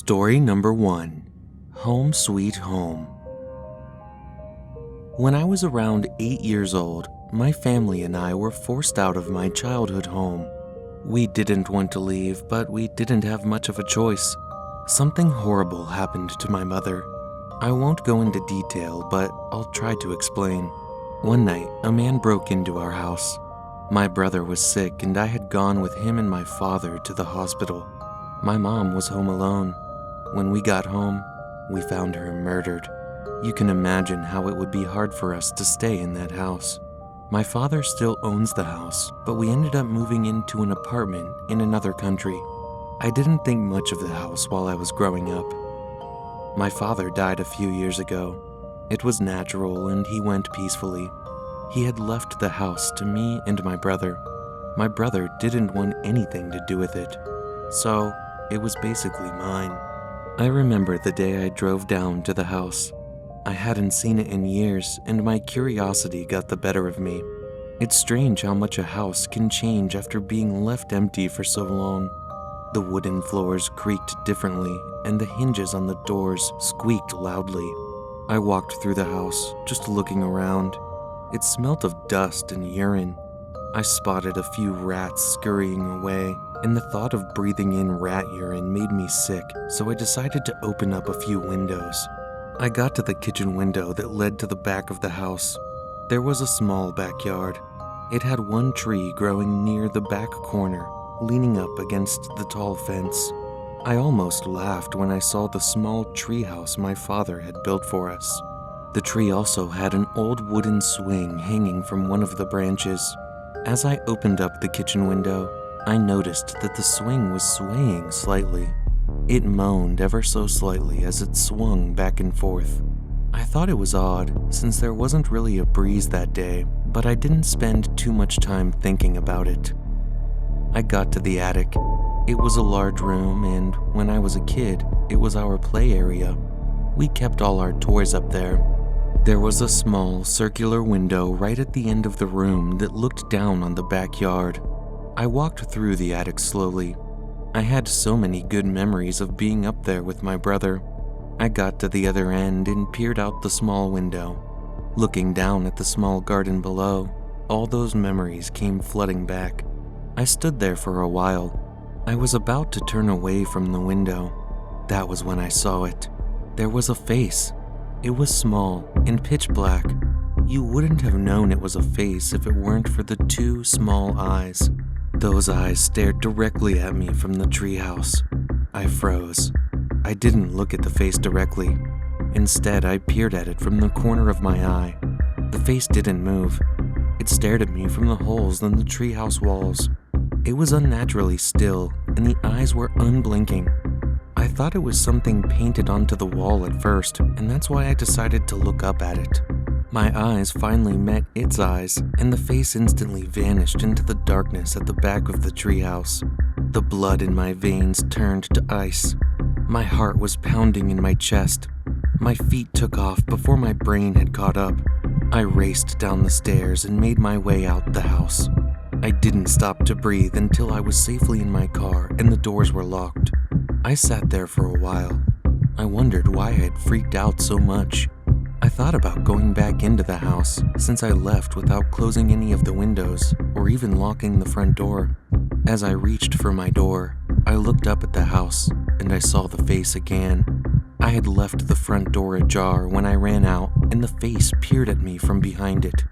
Story number 1. Home Sweet Home. When I was around 8 years old, my family and I were forced out of my childhood home. We didn't want to leave, but we didn't have much of a choice. Something horrible happened to my mother. I won't go into detail, but I'll try to explain. One night, a man broke into our house. My brother was sick, and I had gone with him and my father to the hospital. My mom was home alone. When we got home, we found her murdered. You can imagine how it would be hard for us to stay in that house. My father still owns the house, but we ended up moving into an apartment in another country. I didn't think much of the house while I was growing up. My father died a few years ago. It was natural and he went peacefully. He had left the house to me and my brother. My brother didn't want anything to do with it, so it was basically mine. I remember the day I drove down to the house. I hadn't seen it in years, and my curiosity got the better of me. It's strange how much a house can change after being left empty for so long. The wooden floors creaked differently, and the hinges on the doors squeaked loudly. I walked through the house, just looking around. It smelt of dust and urine. I spotted a few rats scurrying away, and the thought of breathing in rat urine made me sick, so I decided to open up a few windows. I got to the kitchen window that led to the back of the house. There was a small backyard. It had one tree growing near the back corner, leaning up against the tall fence. I almost laughed when I saw the small tree house my father had built for us. The tree also had an old wooden swing hanging from one of the branches. As I opened up the kitchen window, I noticed that the swing was swaying slightly. It moaned ever so slightly as it swung back and forth. I thought it was odd, since there wasn't really a breeze that day, but I didn't spend too much time thinking about it. I got to the attic. It was a large room, and when I was a kid, it was our play area. We kept all our toys up there. There was a small, circular window right at the end of the room that looked down on the backyard. I walked through the attic slowly. I had so many good memories of being up there with my brother. I got to the other end and peered out the small window. Looking down at the small garden below, all those memories came flooding back. I stood there for a while. I was about to turn away from the window. That was when I saw it. There was a face. It was small and pitch black. You wouldn't have known it was a face if it weren't for the two small eyes. Those eyes stared directly at me from the treehouse. I froze. I didn't look at the face directly. Instead, I peered at it from the corner of my eye. The face didn't move. It stared at me from the holes in the treehouse walls. It was unnaturally still, and the eyes were unblinking. I thought it was something painted onto the wall at first, and that's why I decided to look up at it. My eyes finally met its eyes, and the face instantly vanished into the darkness at the back of the treehouse. The blood in my veins turned to ice. My heart was pounding in my chest. My feet took off before my brain had caught up. I raced down the stairs and made my way out the house. I didn't stop to breathe until I was safely in my car and the doors were locked. I sat there for a while. I wondered why I had freaked out so much. I thought about going back into the house since I left without closing any of the windows or even locking the front door. As I reached for my door, I looked up at the house and I saw the face again. I had left the front door ajar when I ran out, and the face peered at me from behind it.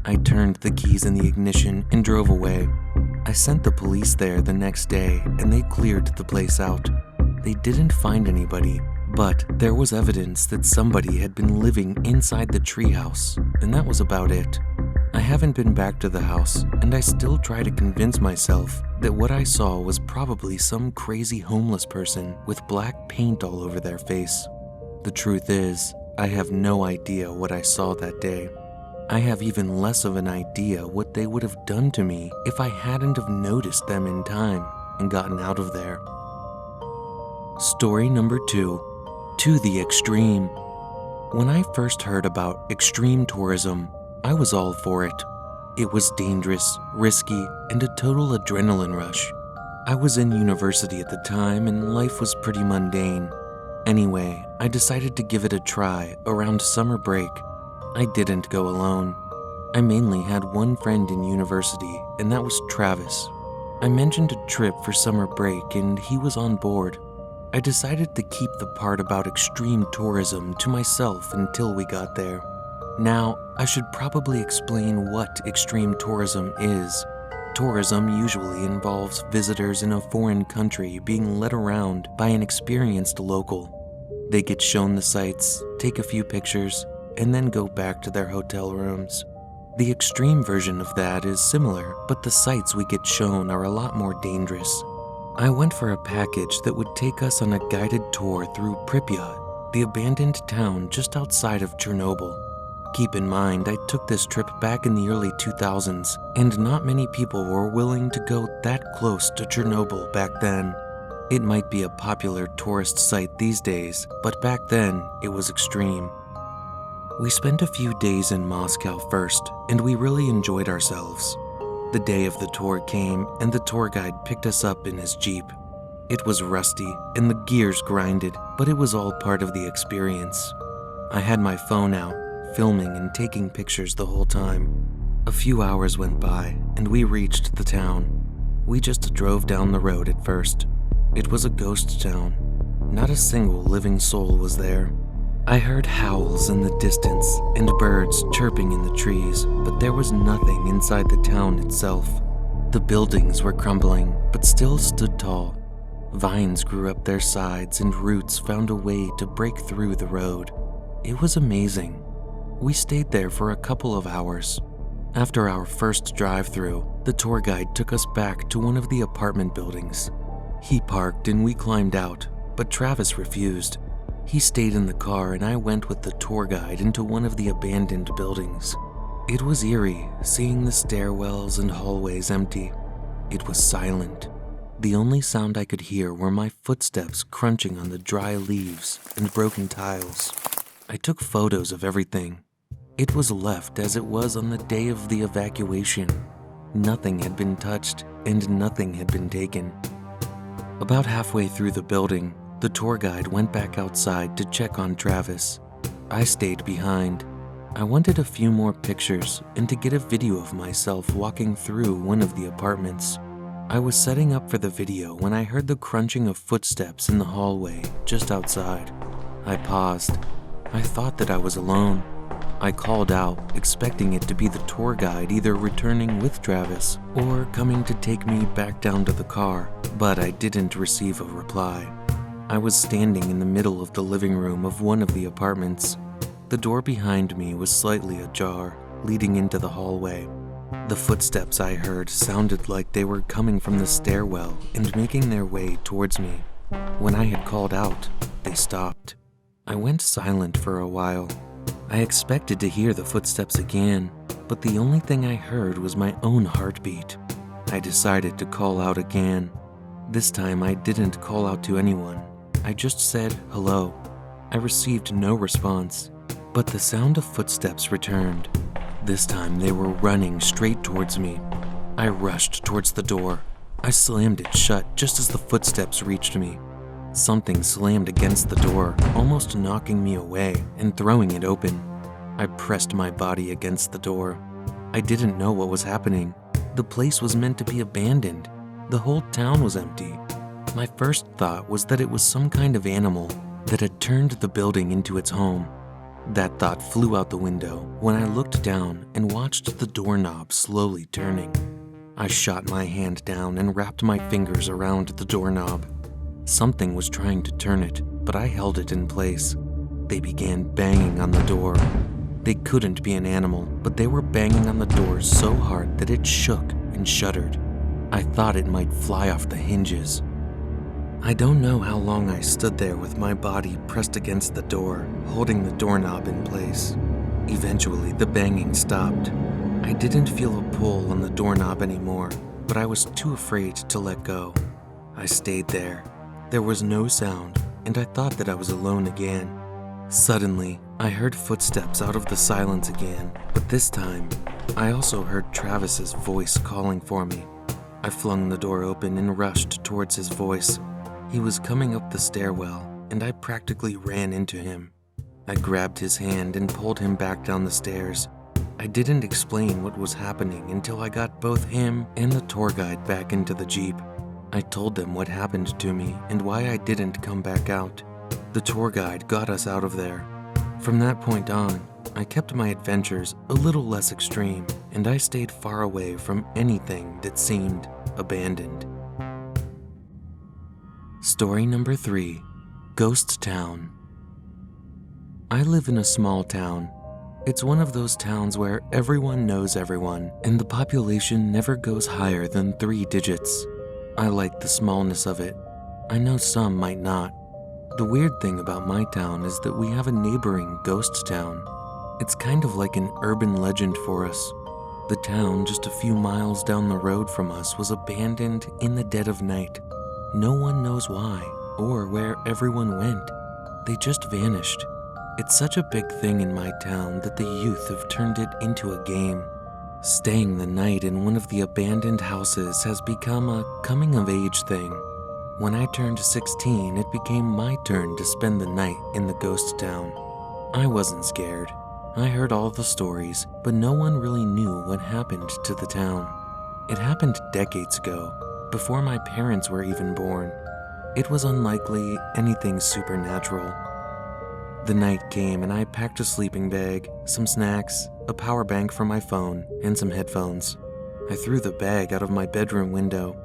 I turned the keys in the ignition and drove away. I sent the police there the next day and they cleared the place out. They didn't find anybody, but there was evidence that somebody had been living inside the treehouse, and that was about it. I haven't been back to the house, and I still try to convince myself that what I saw was probably some crazy homeless person with black paint all over their face. The truth is, I have no idea what I saw that day. I have even less of an idea what they would have done to me if I hadn't have noticed them in time and gotten out of there. Story number 2. To the extreme. When I first heard about extreme tourism, I was all for it. It was dangerous, risky, and a total adrenaline rush. I was in university at the time and life was pretty mundane. Anyway, I decided to give it a try around summer break. I didn't go alone. I mainly had one friend in university, and that was Travis. I mentioned a trip for summer break and he was on board. I decided to keep the part about extreme tourism to myself until we got there. Now, I should probably explain what extreme tourism is. Tourism usually involves visitors in a foreign country being led around by an experienced local. They get shown the sights, take a few pictures, and then go back to their hotel rooms. The extreme version of that is similar, but the sights we get shown are a lot more dangerous. I went for a package that would take us on a guided tour through Prypjat, the abandoned town just outside of Chernobyl. Keep in mind, I took this trip back in the early 2000s, and not many people were willing to go that close to Chernobyl back then. It might be a popular tourist site these days, but back then, it was extreme. We spent a few days in Moscow first, and we really enjoyed ourselves. The day of the tour came, and the tour guide picked us up in his Jeep. It was rusty, and the gears grinded, but it was all part of the experience. I had my phone out, filming and taking pictures the whole time. A few hours went by, and we reached the town. We just drove down the road at first. It was a ghost town. Not a single living soul was there. I heard howls in the distance and birds chirping in the trees, but there was nothing inside the town itself. The buildings were crumbling, but still stood tall. Vines grew up their sides and roots found a way to break through the road. It was amazing. We stayed there for a couple of hours. After our first drive-through, the tour guide took us back to one of the apartment buildings. He parked and we climbed out, but Travis refused. He stayed in the car and I went with the tour guide into one of the abandoned buildings. It was eerie, seeing the stairwells and hallways empty. It was silent. The only sound I could hear were my footsteps crunching on the dry leaves and broken tiles. I took photos of everything. It was left as it was on the day of the evacuation. Nothing had been touched and nothing had been taken. About halfway through the building, the tour guide went back outside to check on Travis. I stayed behind. I wanted a few more pictures and to get a video of myself walking through one of the apartments. I was setting up for the video when I heard the crunching of footsteps in the hallway just outside. I paused. I thought that I was alone. I called out, expecting it to be the tour guide either returning with Travis or coming to take me back down to the car, but I didn't receive a reply. I was standing in the middle of the living room of one of the apartments. The door behind me was slightly ajar, leading into the hallway. The footsteps I heard sounded like they were coming from the stairwell and making their way towards me. When I had called out, they stopped. I went silent for a while. I expected to hear the footsteps again, but the only thing I heard was my own heartbeat. I decided to call out again. This time I didn't call out to anyone. I just said hello. I received no response, but the sound of footsteps returned. This time they were running straight towards me. I rushed towards the door. I slammed it shut just as the footsteps reached me. Something slammed against the door, almost knocking me away and throwing it open. I pressed my body against the door. I didn't know what was happening. The place was meant to be abandoned. The whole town was empty. My first thought was that it was some kind of animal that had turned the building into its home. That thought flew out the window when I looked down and watched the doorknob slowly turning. I shot my hand down and wrapped my fingers around the doorknob. Something was trying to turn it, but I held it in place. They began banging on the door. They couldn't be an animal, but they were banging on the door so hard that it shook and shuddered. I thought it might fly off the hinges. I don't know how long I stood there with my body pressed against the door, holding the doorknob in place. Eventually, the banging stopped. I didn't feel a pull on the doorknob anymore, but I was too afraid to let go. I stayed there. There was no sound, and I thought that I was alone again. Suddenly, I heard footsteps out of the silence again, but this time, I also heard Travis's voice calling for me. I flung the door open and rushed towards his voice. He was coming up the stairwell, and I practically ran into him. I grabbed his hand and pulled him back down the stairs. I didn't explain what was happening until I got both him and the tour guide back into the Jeep. I told them what happened to me and why I didn't come back out. The tour guide got us out of there. From that point on, I kept my adventures a little less extreme, and I stayed far away from anything that seemed abandoned. Story number 3, Ghost Town. I live in a small town. It's one of those towns where everyone knows everyone, and the population never goes higher than 3 digits. I like the smallness of it. I know some might not. The weird thing about my town is that we have a neighboring ghost town. It's kind of like an urban legend for us. The town just a few miles down the road from us was abandoned in the dead of night. No one knows why or where everyone went. They just vanished. It's such a big thing in my town that the youth have turned it into a game. Staying the night in one of the abandoned houses has become a coming-of-age thing. When I turned 16, it became my turn to spend the night in the ghost town. I wasn't scared. I heard all the stories, but no one really knew what happened to the town. It happened decades ago, before my parents were even born. It was unlikely anything supernatural. The night came and I packed a sleeping bag, some snacks, a power bank for my phone, and some headphones. I threw the bag out of my bedroom window.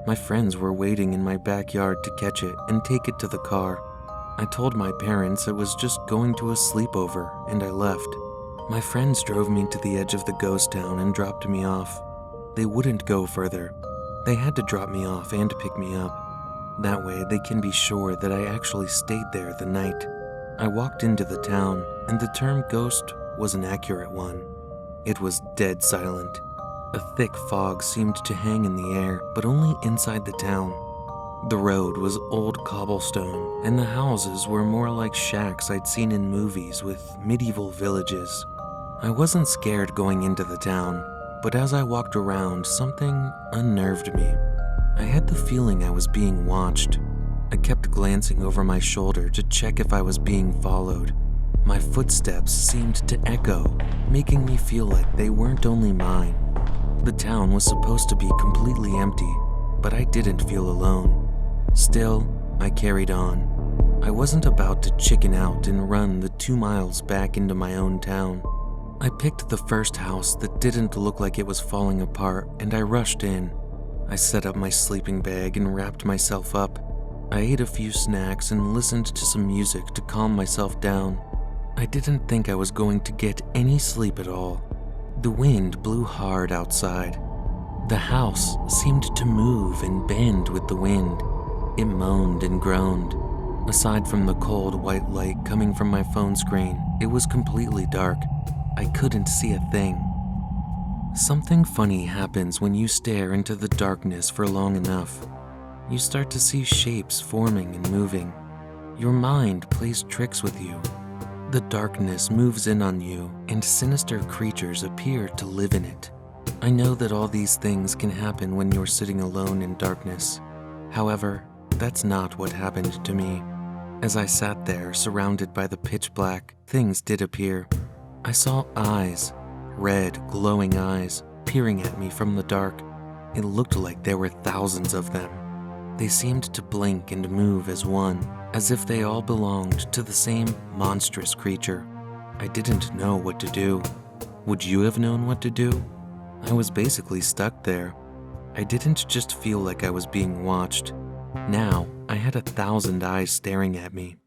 My friends were waiting in my backyard to catch it and take it to the car. I told my parents I was just going to a sleepover, and I left. My friends drove me to the edge of the ghost town and dropped me off. They wouldn't go further. They had to drop me off and pick me up. That way they can be sure that I actually stayed there the night. I walked into the town, and the term ghost was an accurate one. It was dead silent. A thick fog seemed to hang in the air, but only inside the town. The road was old cobblestone, and the houses were more like shacks I'd seen in movies with medieval villages. I wasn't scared going into the town, but as I walked around, something unnerved me. I had the feeling I was being watched. I kept glancing over my shoulder to check if I was being followed. My footsteps seemed to echo, making me feel like they weren't only mine. The town was supposed to be completely empty, but I didn't feel alone. Still, I carried on. I wasn't about to chicken out and run the 2 miles back into my own town. I picked the first house that didn't look like it was falling apart, and I rushed in. I set up my sleeping bag and wrapped myself up. I ate a few snacks and listened to some music to calm myself down. I didn't think I was going to get any sleep at all. The wind blew hard outside. The house seemed to move and bend with the wind. It moaned and groaned. Aside from the cold white light coming from my phone screen, it was completely dark. I couldn't see a thing. Something funny happens when you stare into the darkness for long enough. You start to see shapes forming and moving. Your mind plays tricks with you. The darkness moves in on you, and sinister creatures appear to live in it. I know that all these things can happen when you're sitting alone in darkness. However, that's not what happened to me. As I sat there, surrounded by the pitch black, things did appear. I saw eyes, red, glowing eyes, peering at me from the dark. It looked like there were thousands of them. They seemed to blink and move as one, as if they all belonged to the same monstrous creature. I didn't know what to do. Would you have known what to do? I was basically stuck there. I didn't just feel like I was being watched. Now, I had 1,000 eyes staring at me.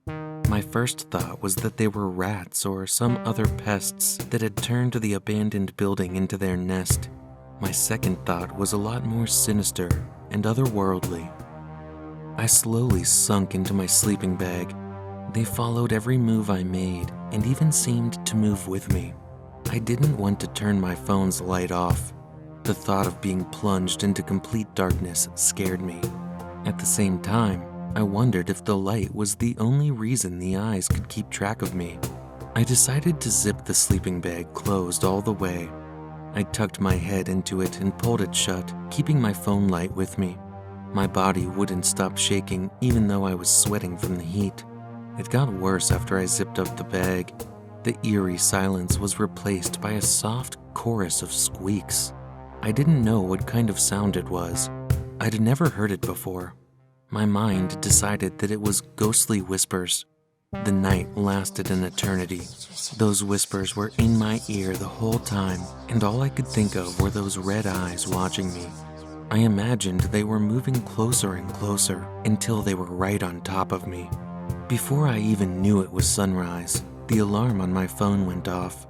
My first thought was that they were rats or some other pests that had turned the abandoned building into their nest. My second thought was a lot more sinister and otherworldly. I slowly sunk into my sleeping bag. They followed every move I made and even seemed to move with me. I didn't want to turn my phone's light off. The thought of being plunged into complete darkness scared me. At the same time, I wondered if the light was the only reason the eyes could keep track of me. I decided to zip the sleeping bag closed all the way. I tucked my head into it and pulled it shut, keeping my phone light with me. My body wouldn't stop shaking even though I was sweating from the heat. It got worse after I zipped up the bag. The eerie silence was replaced by a soft chorus of squeaks. I didn't know what kind of sound it was. I'd never heard it before. My mind decided that it was ghostly whispers. The night lasted an eternity. Those whispers were in my ear the whole time, and all I could think of were those red eyes watching me. I imagined they were moving closer and closer until they were right on top of me. Before I even knew it was sunrise, the alarm on my phone went off.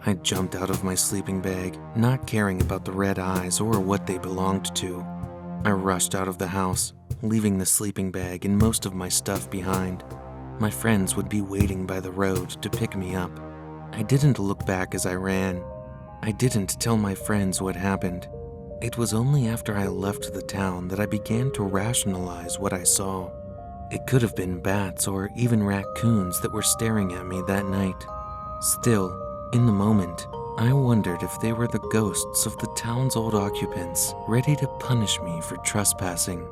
I jumped out of my sleeping bag, not caring about the red eyes or what they belonged to. I rushed out of the house, leaving the sleeping bag and most of my stuff behind. My friends would be waiting by the road to pick me up. I didn't look back as I ran. I didn't tell my friends what happened. It was only after I left the town that I began to rationalize what I saw. It could have been bats or even raccoons that were staring at me that night. Still, in the moment, I wondered if they were the ghosts of the town's old occupants, ready to punish me for trespassing.